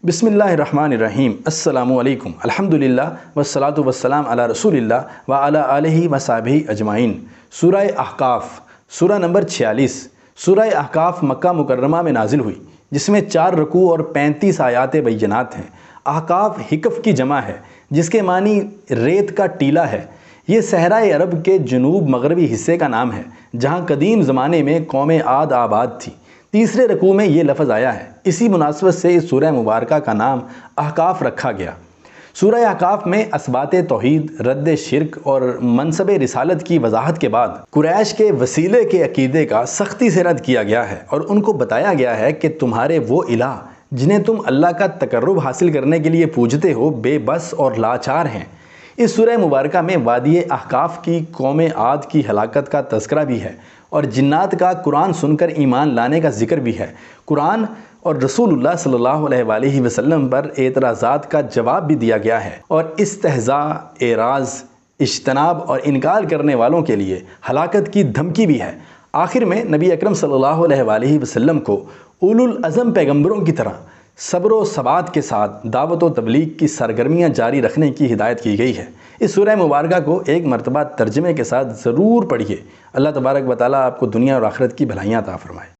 بسم اللہ الرحمن الرحیم۔ السلام علیکم، الحمدللہ والصلاۃ والسلام علی رسول اللہ وعلی آلہ وصحبہ اجمعین۔ سورہ احقاف، سورہ نمبر 46۔ سورہ احقاف مکہ مکرمہ میں نازل ہوئی، جس میں 4 رکوع اور 35 آیات بینات ہیں۔ احقاف حقف کی جمع ہے، جس کے معنی ریت کا ٹیلہ ہے۔ یہ صحرائے عرب کے جنوب مغربی حصے کا نام ہے، جہاں قدیم زمانے میں قوم عاد آباد تھی۔ تیسرے رکوع میں یہ لفظ آیا ہے، اسی مناسبت سے اس سورہ مبارکہ کا نام احقاف رکھا گیا۔ سورہ احقاف میں اثبات توحید، رد شرک اور منصب رسالت کی وضاحت کے بعد قریش کے وسیلے کے عقیدے کا سختی سے رد کیا گیا ہے، اور ان کو بتایا گیا ہے کہ تمہارے وہ الہ جنہیں تم اللہ کا تقرب حاصل کرنے کے لیے پوجتے ہو بے بس اور لاچار ہیں۔ اس سورہ مبارکہ میں وادی احقاف کی قوم عاد کی ہلاکت کا تذکرہ بھی ہے، اور جنات کا قرآن سن کر ایمان لانے کا ذکر بھی ہے۔ قرآن اور رسول اللہ صلی اللہ علیہ وآلہ وسلم پر اعتراضات کا جواب بھی دیا گیا ہے، اور استہزاء، اعراض، اجتناب اور انکار کرنے والوں کے لیے ہلاکت کی دھمکی بھی ہے۔ آخر میں نبی اکرم صلی اللہ علیہ وآلہ وسلم کو اولو العزم پیغمبروں کی طرح صبر و ثبات کے ساتھ دعوت و تبلیغ کی سرگرمیاں جاری رکھنے کی ہدایت کی گئی ہے۔ اس سورہ مبارکہ کو ایک مرتبہ ترجمے کے ساتھ ضرور پڑھیے۔ اللہ تبارک و تعالیٰ آپ کو دنیا اور آخرت کی بھلائیاں عطا فرمائے۔